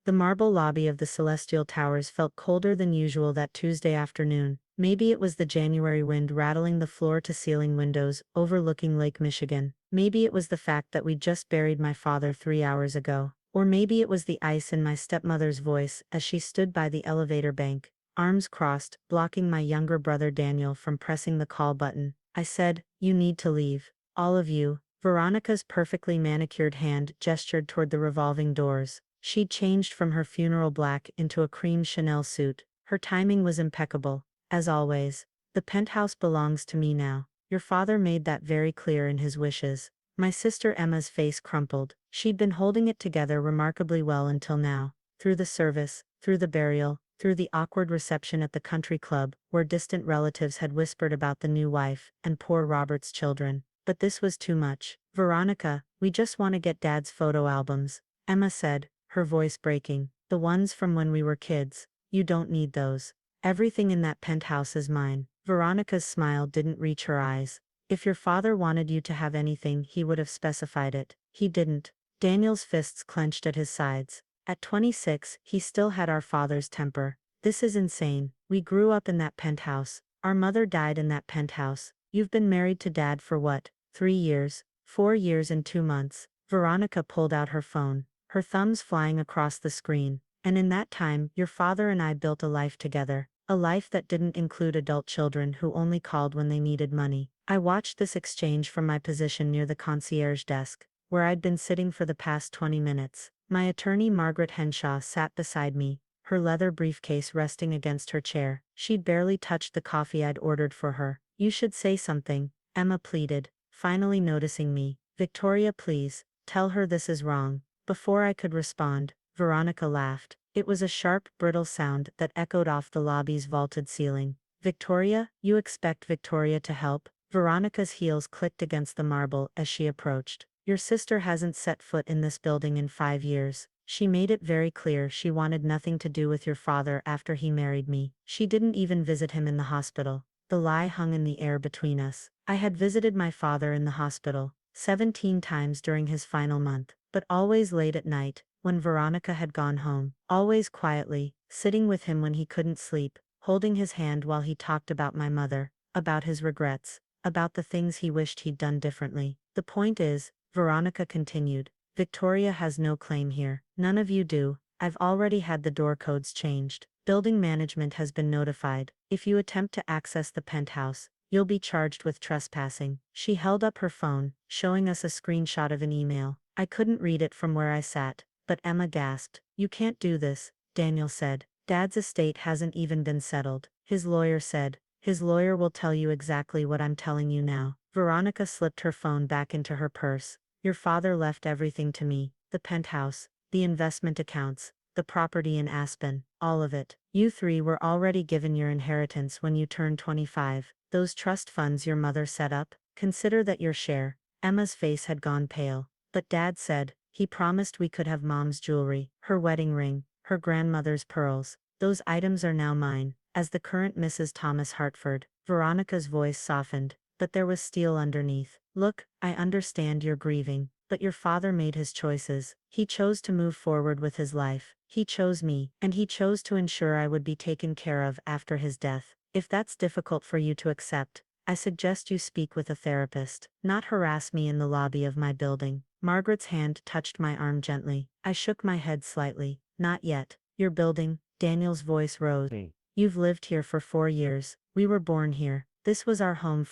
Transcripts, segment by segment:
The marble lobby of the Celestial Towers felt colder than usual that Tuesday afternoon. Maybe it was the January wind rattling the floor-to-ceiling windows overlooking Lake Michigan. Maybe it was the fact that we'd just buried my father 3 hours ago. Or maybe it was the ice in my stepmother's voice as she stood by the elevator bank, arms crossed, blocking my younger brother Daniel from pressing the call button. I said, "You need to leave. All of you." Veronica's perfectly manicured hand gestured toward the revolving doors. She'd changed from her funeral black into a cream Chanel suit. Her timing was impeccable, as always. "The penthouse belongs to me now. Your father made that very clear in his wishes." My sister Emma's face crumpled. She'd been holding it together remarkably well until now. Through the service, through the burial, through the awkward reception at the country club, where distant relatives had whispered about the new wife and poor Robert's children. But this was too much. "Veronica, we just want to get Dad's photo albums," Emma said, her voice breaking. "The ones from when we were kids. You don't need those. Everything in that penthouse is mine." Veronica's smile didn't reach her eyes. "If your father wanted you to have anything, he would have specified it. He didn't." Daniel's fists clenched at his sides. At 26, he still had our father's temper. "This is insane. We grew up in that penthouse. Our mother died in that penthouse. You've been married to Dad for what, 3 years? 4 years and 2 months." Veronica pulled out her phone, her thumbs flying across the screen. "And in that time, your father and I built a life together. A life that didn't include adult children who only called when they needed money." I watched this exchange from my position near the concierge desk, where I'd been sitting for the past 20 minutes. My attorney Margaret Henshaw sat beside me, her leather briefcase resting against her chair. She'd barely touched the coffee I'd ordered for her. "You should say something," Emma pleaded, finally noticing me. "Victoria, please, tell her this is wrong." Before I could respond, Veronica laughed. It was a sharp, brittle sound that echoed off the lobby's vaulted ceiling. "Victoria? You expect Victoria to help?" Veronica's heels clicked against the marble as she approached. "Your sister hasn't set foot in this building in 5 years. She made it very clear she wanted nothing to do with your father after he married me. She didn't even visit him in the hospital." The lie hung in the air between us. I had visited my father in the hospital 17 times during his final month, but always late at night, when Veronica had gone home. Always quietly, sitting with him when he couldn't sleep, holding his hand while he talked about my mother, about his regrets, about the things he wished he'd done differently. "The point is," Veronica continued, "Victoria has no claim here. None of you do. I've already had the door codes changed. Building management has been notified. If you attempt to access the penthouse, you'll be charged with trespassing." She held up her phone, showing us a screenshot of an email. I couldn't read it from where I sat, but Emma gasped. "You can't do this," Daniel said. "Dad's estate hasn't even been settled." His lawyer said. "His lawyer will tell you exactly what I'm telling you now." Veronica slipped her phone back into her purse. "Your father left everything to me. The penthouse, the investment accounts, the property in Aspen, all of it. You three were already given your inheritance when you turned 25. Those trust funds your mother set up, consider that your share." Emma's face had gone pale. "But Dad said, he promised we could have Mom's jewelry, her wedding ring, her grandmother's pearls. Those items are now mine, as the current Mrs. Thomas Hartford." Veronica's voice softened, but there was steel underneath. "Look, I understand you're grieving, but your father made his choices. He chose to move forward with his life. He chose me, and he chose to ensure I would be taken care of after his death. If that's difficult for you to accept, I suggest you speak with a therapist, not harass me in the lobby of my building." Margaret's hand touched my arm gently. I shook my head slightly. "Not yet. Your building," Daniel's voice rose. "You've lived here for 4 years. We were born here. This was our home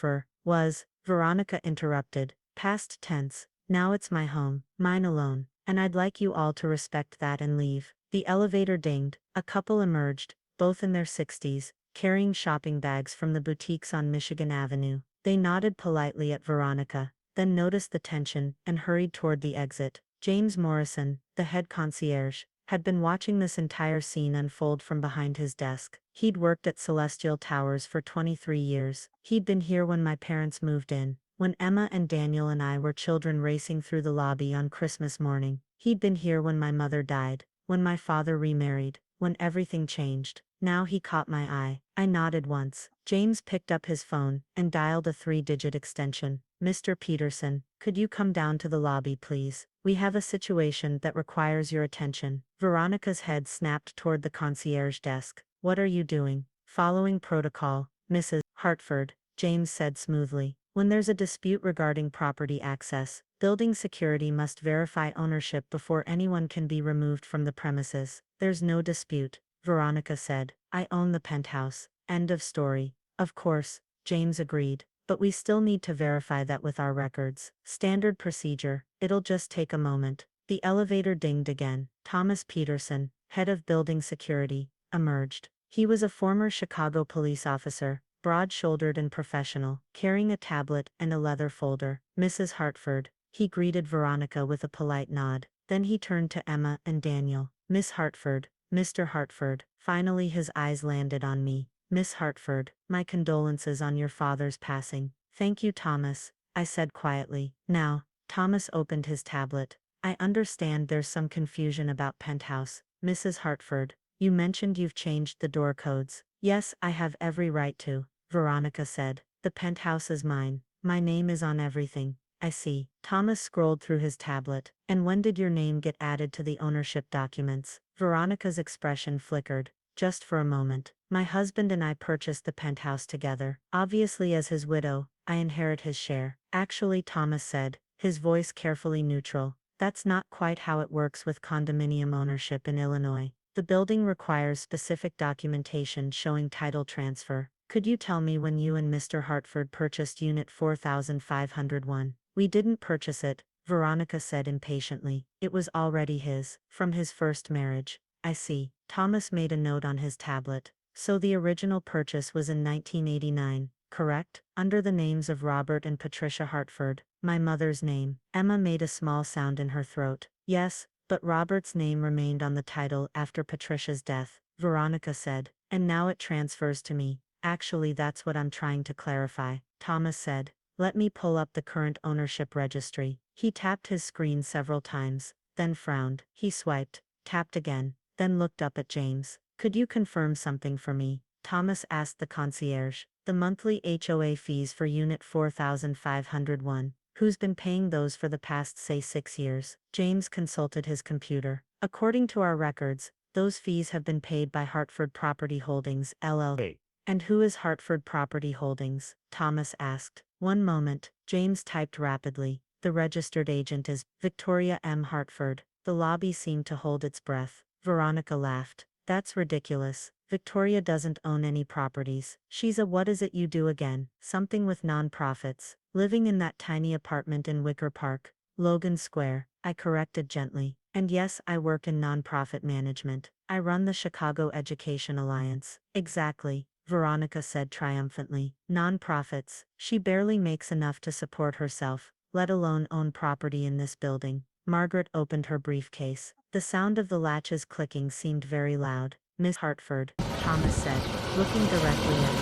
was," Veronica interrupted. "Past tense. Now it's my home, mine alone. And I'd like you all to respect that and leave." The elevator dinged. A couple emerged, both in their 60s, carrying shopping bags from the boutiques on Michigan Avenue. They nodded politely at Veronica, then noticed the tension and hurried toward the exit. James Morrison, the head concierge, had been watching this entire scene unfold from behind his desk. He'd worked at Celestial Towers for 23 years. He'd been here when my parents moved in, when Emma and Daniel and I were children racing through the lobby on Christmas morning. He'd been here when my mother died, when my father remarried, when everything changed. Now he caught my eye. I nodded once. James picked up his phone and dialed a 3-digit extension. "Mr. Peterson, could you come down to the lobby please?" We have a situation that requires your attention. Veronica's head snapped toward the concierge desk. What are you doing? Following protocol, Mrs. Hartford, James said smoothly. When there's a dispute regarding property access, building security must verify ownership before anyone can be removed from the premises. There's no dispute, Veronica said. I own the penthouse. End of story. Of course, James agreed. But we still need to verify that with our records. Standard procedure. It'll just take a moment. The elevator dinged again. Thomas Peterson, head of building security, emerged. He was a former Chicago police officer, broad-shouldered and professional, carrying a tablet and a leather folder. Mrs. Hartford. He greeted Veronica with a polite nod. Then he turned to Emma and Daniel. Miss Hartford, Mr. Hartford. Finally his eyes landed on me. Miss Hartford, my condolences on your father's passing. Thank you, Thomas, I said quietly. Now, Thomas opened his tablet. I understand there's some confusion about Penthouse. Mrs. Hartford, you mentioned you've changed the door codes. Yes, I have every right to, Veronica said. The penthouse is mine. My name is on everything. I see. Thomas scrolled through his tablet. And when did your name get added to the ownership documents? Veronica's expression flickered. Just for a moment. My husband and I purchased the penthouse together. Obviously, as his widow, I inherit his share. Actually, Thomas said, his voice carefully neutral. That's not quite how it works with condominium ownership in Illinois. The building requires specific documentation showing title transfer. Could you tell me when you and Mr. Hartford purchased Unit 4501? We didn't purchase it, Veronica said impatiently. It was already his, from his first marriage. I see. Thomas made a note on his tablet. So the original purchase was in 1989, correct? Under the names of Robert and Patricia Hartford, my mother's name. Emma made a small sound in her throat. Yes, but Robert's name remained on the title after Patricia's death, Veronica said. And now it transfers to me. Actually, that's what I'm trying to clarify, Thomas said. Let me pull up the current ownership registry. He tapped his screen several times, then frowned. He swiped, tapped again, then looked up at James. Could you confirm something for me? Thomas asked the concierge. The monthly HOA fees for Unit 4501. Who's been paying those for the past, say, 6 years? James consulted his computer. According to our records, those fees have been paid by Hartford Property Holdings, LLC. And who is Hartford Property Holdings? Thomas asked. One moment, James typed rapidly. The registered agent is Victoria M. Hartford. The lobby seemed to hold its breath. Veronica laughed. That's ridiculous. Victoria doesn't own any properties. She's a what is it you do again? Something with non-profits. Living in that tiny apartment in Wicker Park, Logan Square, I corrected gently. And yes, I work in non-profit management. I run the Chicago Education Alliance. Exactly, Veronica said triumphantly. Non-profits. She barely makes enough to support herself, let alone own property in this building. Margaret opened her briefcase. The sound of the latches clicking seemed very loud. Miss Hartford, Thomas said, looking directly at me.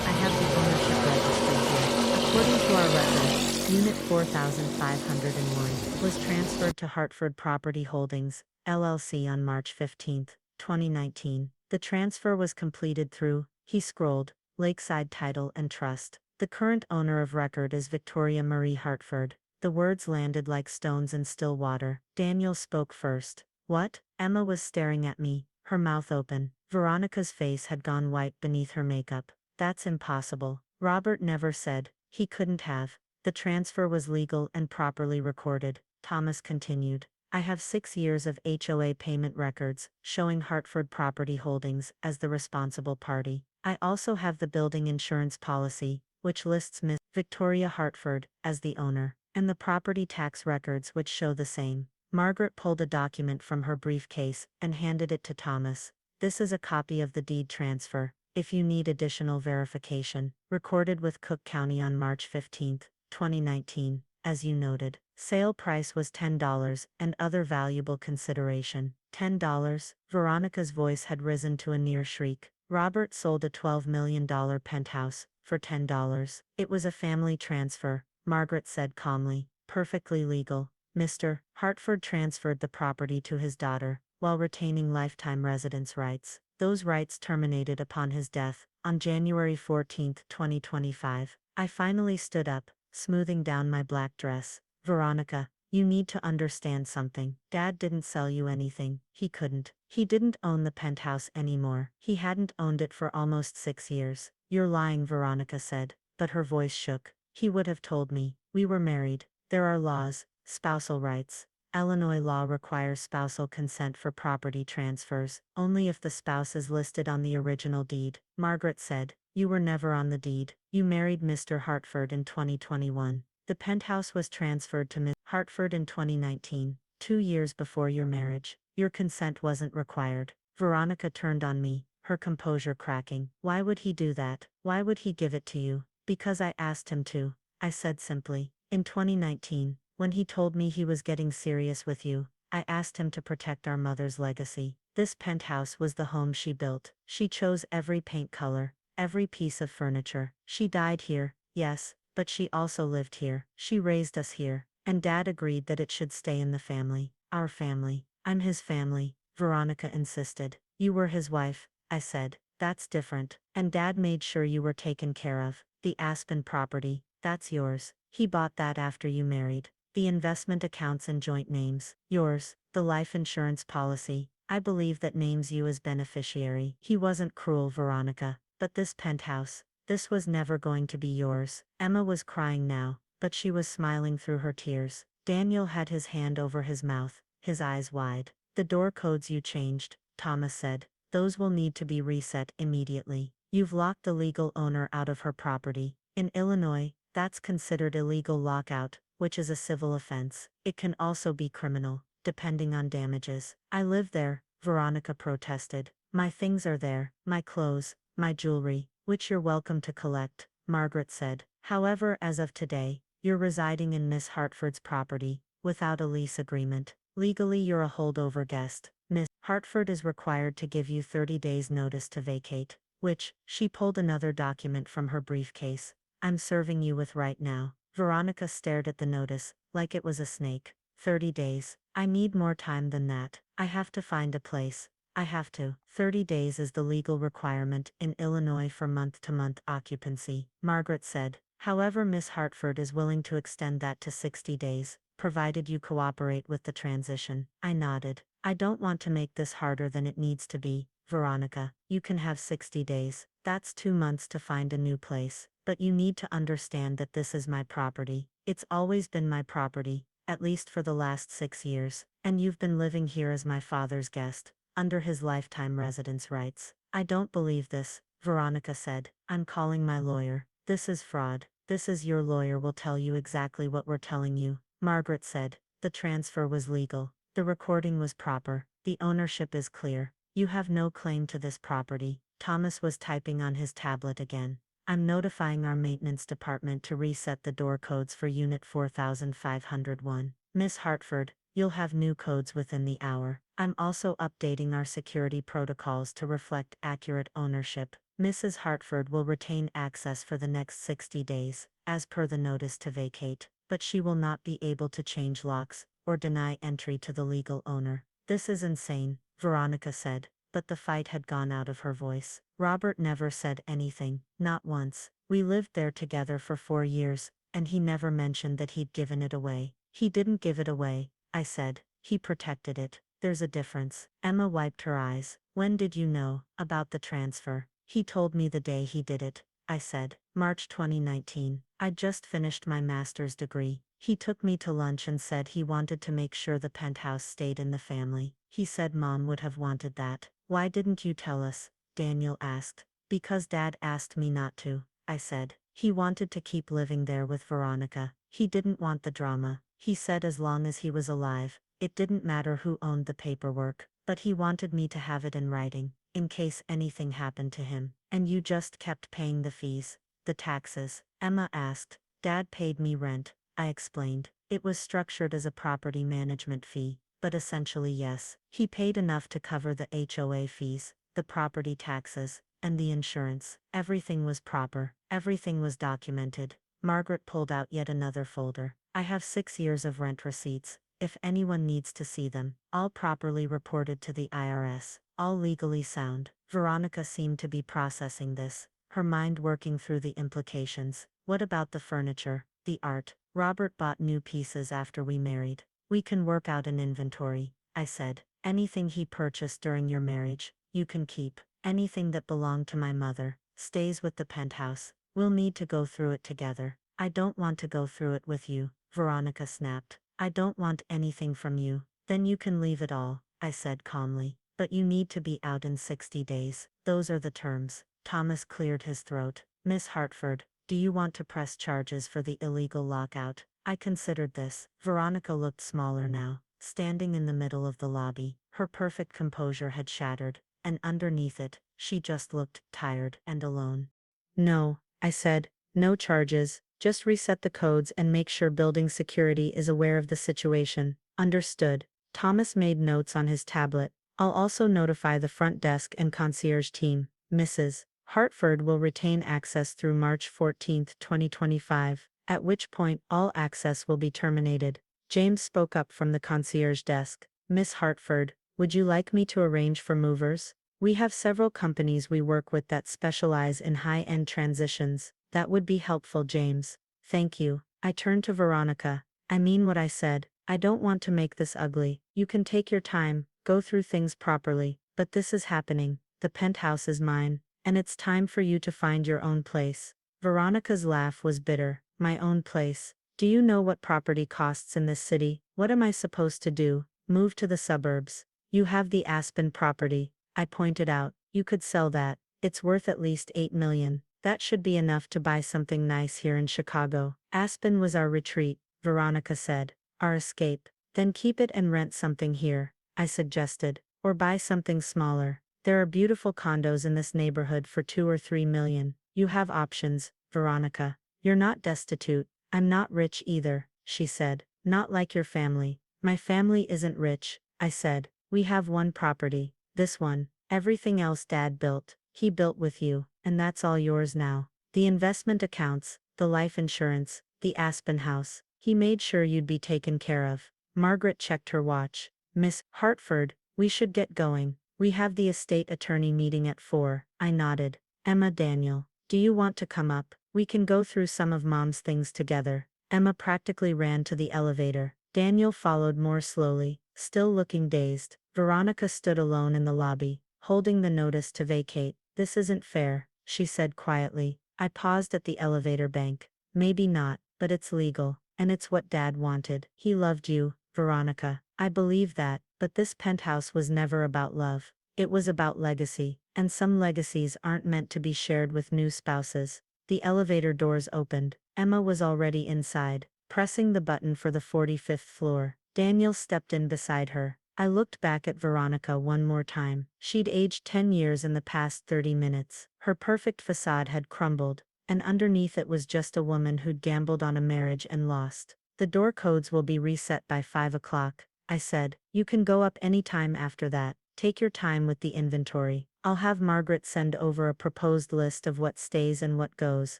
I have the ownership registry here. According to our records, Unit 4501 was transferred to Hartford Property Holdings, LLC on March 15, 2019. The transfer was completed through, he scrolled, Lakeside Title and Trust. The current owner of record is Victoria Marie Hartford. The words landed like stones in still water. Daniel spoke first. What? Emma was staring at me, her mouth open. Veronica's face had gone white beneath her makeup. That's impossible. Robert never said. He couldn't have. The transfer was legal and properly recorded, Thomas continued. I have 6 years of HOA payment records, showing Hartford Property Holdings as the responsible party. I also have the building insurance policy, which lists Miss Victoria Hartford as the owner, and the property tax records which show the same. Margaret pulled a document from her briefcase and handed it to Thomas. This is a copy of the deed transfer, if you need additional verification, recorded with Cook County on March 15, 2019, as you noted. Sale price was $10 and other valuable consideration. $10? Veronica's voice had risen to a near shriek. Robert sold a $12 million penthouse for $10. It was a family transfer, Margaret said calmly. Perfectly legal. Mr. Hartford transferred the property to his daughter, while retaining lifetime residence rights. Those rights terminated upon his death, on January 14, 2025. I finally stood up, smoothing down my black dress. Veronica, You need to understand something. Dad didn't sell you anything. He couldn't. He didn't own the penthouse anymore. He hadn't owned it for almost 6 years. You're lying, Veronica said, but her voice shook. He would have told me. We were married. There are laws, spousal rights. Illinois law requires spousal consent for property transfers, only if the spouse is listed on the original deed. Margaret said, you were never on the deed. You married Mr. Hartford in 2021. The penthouse was transferred to Ms. Hartford in 2019, 2 years before your marriage. Your consent wasn't required. Veronica turned on me, her composure cracking. Why would he do that? Why would he give it to you? Because I asked him to, I said simply. In 2019, when he told me he was getting serious with you, I asked him to protect our mother's legacy. This penthouse was the home she built. She chose every paint color, every piece of furniture. She died here, yes, but she also lived here. She raised us here, and Dad agreed that it should stay in the family. Our family. I'm his family, Veronica insisted. You were his wife, I said. That's different. And Dad made sure you were taken care of. The Aspen property, that's yours. He bought that after you married. The investment accounts in joint names, yours. The life insurance policy, I believe that names you as beneficiary. He wasn't cruel, Veronica, but this penthouse, this was never going to be yours. Emma was crying now, but she was smiling through her tears. Daniel had his hand over his mouth, his eyes wide. The door codes you changed, Thomas said. Those will need to be reset immediately. You've locked the legal owner out of her property. In Illinois, that's considered illegal lockout, which is a civil offense. It can also be criminal, depending on damages. I live there, Veronica protested. My things are there, my clothes, my jewelry, which you're welcome to collect, Margaret said. However, as of today, you're residing in Miss Hartford's property, without a lease agreement. Legally, you're a holdover guest. Miss Hartford is required to give you 30 days notice to vacate, which, she pulled another document from her briefcase, I'm serving you with right now. Veronica stared at the notice, like it was a snake. 30 days. I need more time than that. I have to find a place. I have to. 30 days is the legal requirement in Illinois for month-to-month occupancy, Margaret said. However, Miss Hartford is willing to extend that to 60 days, provided you cooperate with the transition. I nodded. I don't want to make this harder than it needs to be, Veronica. You can have 60 days. That's 2 months to find a new place. But you need to understand that this is my property. It's always been my property, at least for the last 6 years. And you've been living here as my father's guest, under his lifetime residence rights. I don't believe this, Veronica said. I'm calling my lawyer. This is fraud. This is your lawyer will tell you exactly what we're telling you, Margaret said. The transfer was legal. The recording was proper. The ownership is clear. You have no claim to this property. Thomas was typing on his tablet again. I'm notifying our maintenance department to reset the door codes for Unit 4501. Miss Hartford, you'll have new codes within the hour. I'm also updating our security protocols to reflect accurate ownership. Mrs. Hartford will retain access for the next 60 days, as per the notice to vacate, but she will not be able to change locks or deny entry to the legal owner. This is insane, Veronica said, but the fight had gone out of her voice. Robert never said anything, not once. We lived there together for 4 years, and he never mentioned that he'd given it away. He didn't give it away, I said. He protected it. There's a difference. Emma wiped her eyes. When did you know about the transfer? He told me the day he did it, I said. March 2019. I'd just finished my master's degree. He took me to lunch and said he wanted to make sure the penthouse stayed in the family. He said Mom would have wanted that. Why didn't you tell us? Daniel asked. Because Dad asked me not to, I said. He wanted to keep living there with Veronica. He didn't want the drama. He said as long as he was alive, it didn't matter who owned the paperwork, but he wanted me to have it in writing, in case anything happened to him. And you just kept paying the fees, the taxes? Emma asked. Dad paid me rent, I explained. It was structured as a property management fee, but essentially yes. He paid enough to cover the HOA fees, the property taxes, and the insurance. Everything was proper. Everything was documented. Margaret pulled out yet another folder. I have 6 years of rent receipts, if anyone needs to see them. All properly reported to the IRS. All legally sound. Veronica seemed to be processing this, her mind working through the implications. What about the furniture, the art? Robert bought new pieces after we married. We can work out an inventory, I said. Anything he purchased during your marriage, you can keep. Anything that belonged to my mother stays with the penthouse. We'll need to go through it together. I don't want to go through it with you, Veronica snapped. I don't want anything from you. Then you can leave it all, I said calmly. But you need to be out in 60 days. Those are the terms. Thomas cleared his throat. Miss Hartford, do you want to press charges for the illegal lockout? I considered this. Veronica looked smaller now, standing in the middle of the lobby. Her perfect composure had shattered, and underneath it, she just looked tired and alone. No, I said, no charges, just reset the codes and make sure building security is aware of the situation. Understood. Thomas made notes on his tablet. I'll also notify the front desk and concierge team. Mrs. Hartford will retain access through March 14, 2025, at which point all access will be terminated. James spoke up from the concierge desk. Miss Hartford, would you like me to arrange for movers? We have several companies we work with that specialize in high-end transitions. That would be helpful, James. Thank you. I turned to Veronica. I mean what I said. I don't want to make this ugly. You can take your time, go through things properly, but this is happening. The penthouse is mine, and it's time for you to find your own place. Veronica's laugh was bitter. My own place. Do you know what property costs in this city? What am I supposed to do? Move to the suburbs. You have the Aspen property, I pointed out. You could sell that. It's worth at least $8 million. That should be enough to buy something nice here in Chicago. Aspen was our retreat, Veronica said. Our escape. Then keep it and rent something here, I suggested. Or buy something smaller. There are beautiful condos in this neighborhood for 2 or 3 million. You have options, Veronica. You're not destitute. I'm not rich either, she said. Not like your family. My family isn't rich, I said. We have one property. This one. Everything else Dad built. He built with you, and that's all yours now. The investment accounts, the life insurance, the Aspen house. He made sure you'd be taken care of. Margaret checked her watch. Miss Hartford, we should get going. We have the estate attorney meeting at 4. I nodded. Emma, Daniel, do you want to come up? We can go through some of Mom's things together. Emma practically ran to the elevator. Daniel followed more slowly, still looking dazed. Veronica stood alone in the lobby, holding the notice to vacate. This isn't fair, she said quietly. I paused at the elevator bank. Maybe not, but it's legal, and it's what Dad wanted. He loved you, Veronica. I believe that, but this penthouse was never about love. It was about legacy, and some legacies aren't meant to be shared with new spouses. The elevator doors opened. Emma was already inside, pressing the button for the 45th floor. Daniel stepped in beside her. I looked back at Veronica one more time. She'd aged 10 years in the past 30 minutes. Her perfect facade had crumbled, and underneath it was just a woman who'd gambled on a marriage and lost. The door codes will be reset by 5 o'clock, I said. You can go up any time after that. Take your time with the inventory. I'll have Margaret send over a proposed list of what stays and what goes,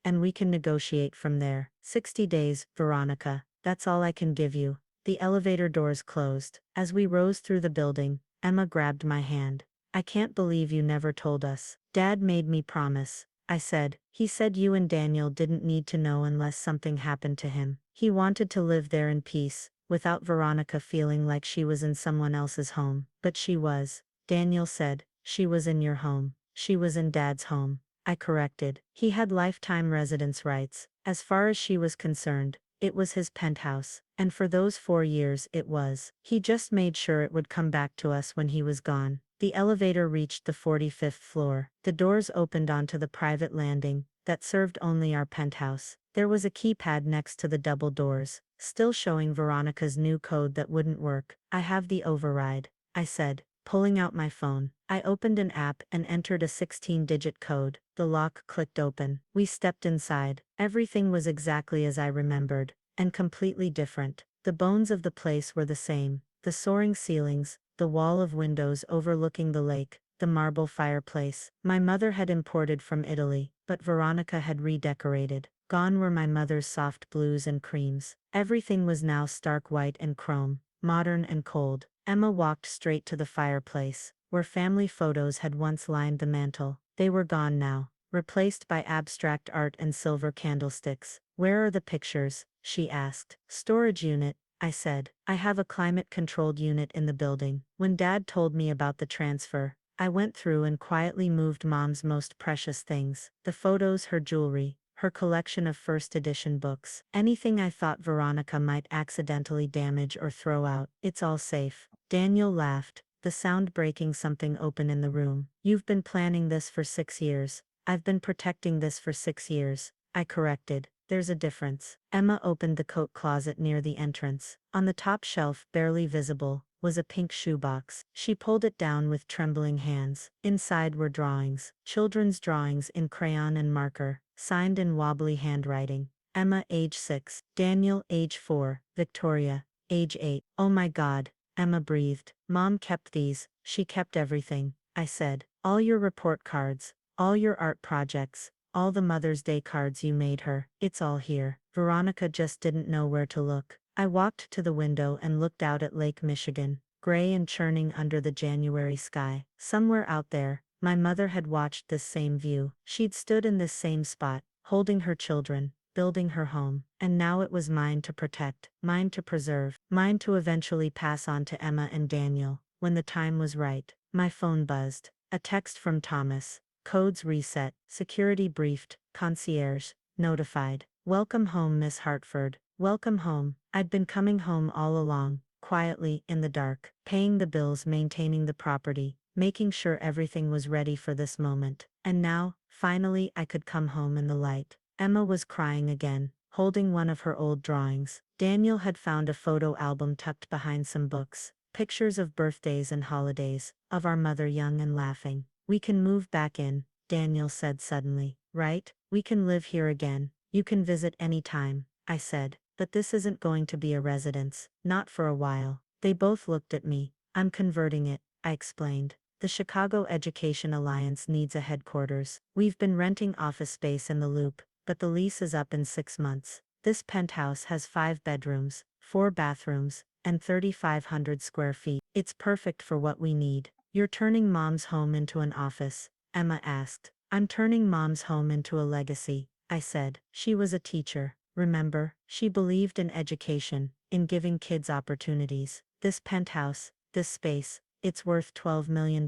and we can negotiate from there. 60 days, Veronica. That's all I can give you. The elevator doors closed. As we rose through the building, Emma grabbed my hand. I can't believe you never told us. Dad made me promise, I said. He said you and Daniel didn't need to know unless something happened to him. He wanted to live there in peace, without Veronica feeling like she was in someone else's home. But she was. Daniel said, she was in your home. She was in Dad's home. I corrected. He had lifetime residence rights. As far as she was concerned, it was his penthouse, and for those 4 years it was. He just made sure it would come back to us when he was gone. The elevator reached the 45th floor. The doors opened onto the private landing that served only our penthouse. There was a keypad next to the double doors, still showing Veronica's new code that wouldn't work. I have the override, I said, pulling out my phone. I opened an app and entered a 16-digit code. The lock clicked open. We stepped inside. Everything was exactly as I remembered, and completely different. The bones of the place were the same. The soaring ceilings, the wall of windows overlooking the lake, the marble fireplace. My mother had imported from Italy, but Veronica had redecorated. Gone were my mother's soft blues and creams. Everything was now stark white and chrome, modern and cold. Emma walked straight to the fireplace, where family photos had once lined the mantel. They were gone now, replaced by abstract art and silver candlesticks. Where are the pictures? She asked. Storage unit, I said. I have a climate-controlled unit in the building. When Dad told me about the transfer, I went through and quietly moved Mom's most precious things. The photos, her jewelry, her collection of first edition books. Anything I thought Veronica might accidentally damage or throw out. It's all safe. Daniel laughed, the sound breaking something open in the room. You've been planning this for 6 years. I've been protecting this for 6 years, I corrected. There's a difference. Emma opened the coat closet near the entrance. On the top shelf, barely visible, was a pink shoebox. She pulled it down with trembling hands. Inside were drawings, children's drawings in crayon and marker, signed in wobbly handwriting. Emma, age 6, Daniel, age 4, Victoria, age 8. Oh my God, Emma breathed. Mom kept these, she kept everything, I said. All your report cards, all your art projects, all the Mother's Day cards you made her. It's all here. Veronica just didn't know where to look. I walked to the window and looked out at Lake Michigan, gray and churning under the January sky. Somewhere out there, my mother had watched this same view. She'd stood in this same spot, holding her children, building her home. And now it was mine to protect, mine to preserve, mine to eventually pass on to Emma and Daniel. When the time was right, my phone buzzed. A text from Thomas. Codes reset, security briefed, concierge, notified. Welcome home, Miss Hartford. Welcome home. I'd been coming home all along, quietly, in the dark, paying the bills, maintaining the property, making sure everything was ready for this moment. And now, finally, I could come home in the light. Emma was crying again, holding one of her old drawings. Daniel had found a photo album tucked behind some books, pictures of birthdays and holidays, of our mother young and laughing. We can move back in, Daniel said suddenly. Right? We can live here again. You can visit any time, I said. But this isn't going to be a residence, not for a while. They both looked at me. I'm converting it, I explained. The Chicago Education Alliance needs a headquarters. We've been renting office space in the Loop, but the lease is up in 6 months. This penthouse has 5 bedrooms, 4 bathrooms, and 3,500 square feet. It's perfect for what we need. You're turning Mom's home into an office, Emma asked. I'm turning Mom's home into a legacy, I said. She was a teacher, remember? She believed in education, in giving kids opportunities. This penthouse, this space, it's worth $12 million.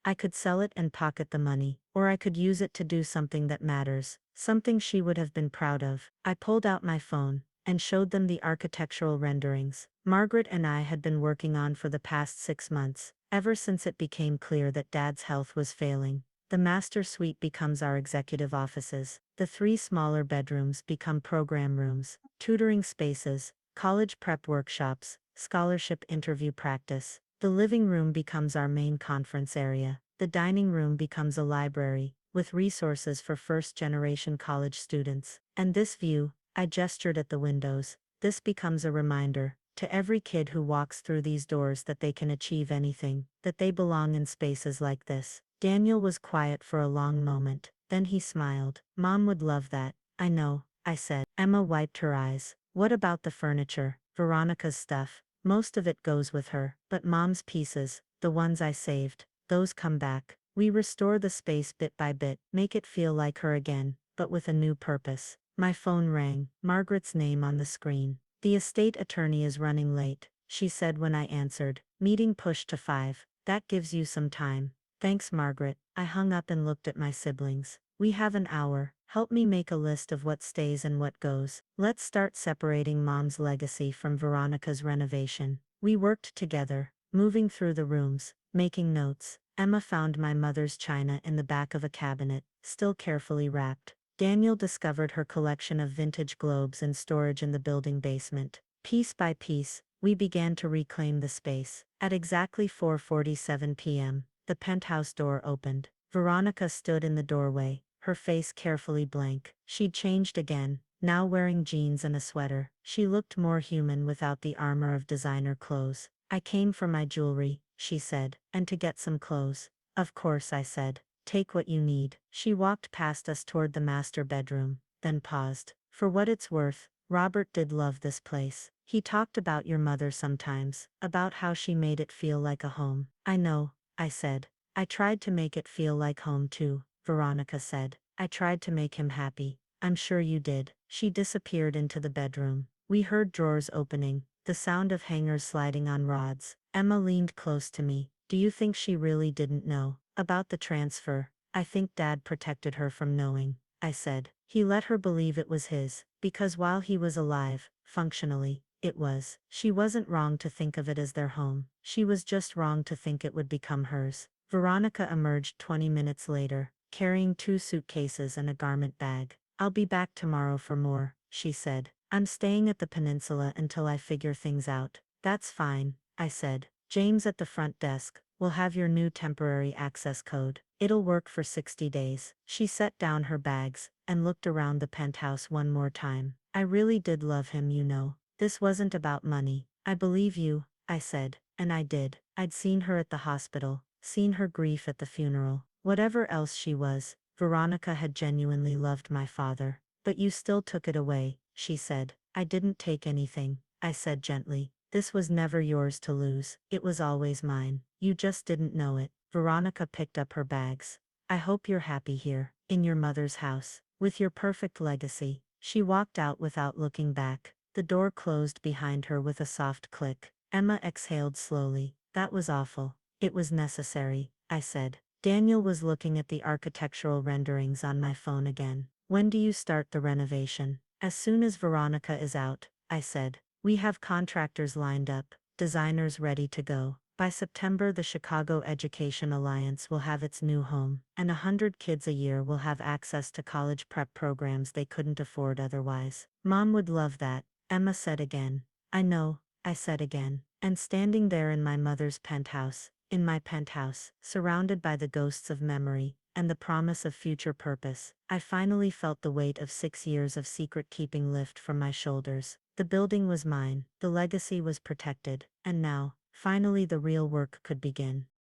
I could sell it and pocket the money, or I could use it to do something that matters, something she would have been proud of. I pulled out my phone and showed them the architectural renderings Margaret and I had been working on for the past 6 months. Ever since it became clear that Dad's health was failing. The master suite becomes our executive offices. The 3 smaller bedrooms become program rooms, tutoring spaces, college prep workshops, scholarship interview practice. The living room becomes our main conference area. The dining room becomes a library, with resources for first-generation college students. And this view, I gestured at the windows, this becomes a reminder to every kid who walks through these doors that they can achieve anything, that they belong in spaces like this. Daniel was quiet for a long moment, then he smiled. Mom would love that. I know, I said. Emma wiped her eyes. What about the furniture? Veronica's stuff. Most of it goes with her, but Mom's pieces, the ones I saved, those come back. We restore the space bit by bit, make it feel like her again, but with a new purpose. My phone rang, Margaret's name on the screen. The estate attorney is running late, she said when I answered. Meeting pushed to 5. That gives you some time. Thanks, Margaret. I hung up and looked at my siblings. We have an hour. Help me make a list of what stays and what goes. Let's start separating Mom's legacy from Veronica's renovation. We worked together, moving through the rooms, making notes. Emma found my mother's china in the back of a cabinet, still carefully wrapped. Daniel discovered her collection of vintage globes in storage in the building basement. Piece by piece, we began to reclaim the space. At exactly 4:47 p.m., the penthouse door opened. Veronica stood in the doorway, her face carefully blank. She'd changed again, now wearing jeans and a sweater. She looked more human without the armor of designer clothes. I came for my jewelry, she said, and to get some clothes. Of course, I said. Take what you need. She walked past us toward the master bedroom, then paused. For what it's worth, Robert did love this place. He talked about your mother sometimes, about how she made it feel like a home. I know, I said. I tried to make it feel like home too, Veronica said. I tried to make him happy. I'm sure you did. She disappeared into the bedroom. We heard drawers opening, the sound of hangers sliding on rods. Emma leaned close to me. Do you think she really didn't know about the transfer? I think Dad protected her from knowing, I said. He let her believe it was his, because while he was alive, functionally, it was. She wasn't wrong to think of it as their home. She was just wrong to think it would become hers. Veronica emerged 20 minutes later, carrying 2 suitcases and a garment bag. I'll be back tomorrow for more, she said. I'm staying at the peninsula until I figure things out. That's fine, I said. James at the front desk will have your new temporary access code. It'll work for 60 days. She set down her bags and looked around the penthouse one more time. I really did love him, you know. This wasn't about money. I believe you, I said, and I did. I'd seen her at the hospital, seen her grief at the funeral. Whatever else she was, Veronica had genuinely loved my father. But you still took it away, she said. I didn't take anything, I said gently. This was never yours to lose. It was always mine. You just didn't know it. Veronica picked up her bags. I hope you're happy here, in your mother's house, with your perfect legacy. She walked out without looking back. The door closed behind her with a soft click. Emma exhaled slowly. That was awful. It was necessary, I said. Daniel was looking at the architectural renderings on my phone again. When do you start the renovation? As soon as Veronica is out, I said. We have contractors lined up, designers ready to go. By September, the Chicago Education Alliance will have its new home, and 100 kids a year will have access to college prep programs they couldn't afford otherwise. Mom would love that, Emma said again. I know, I said again. And standing there in my mother's penthouse, in my penthouse, surrounded by the ghosts of memory, and the promise of future purpose, I finally felt the weight of 6 years of secret keeping lift from my shoulders. The building was mine, the legacy was protected, and now, finally the real work could begin.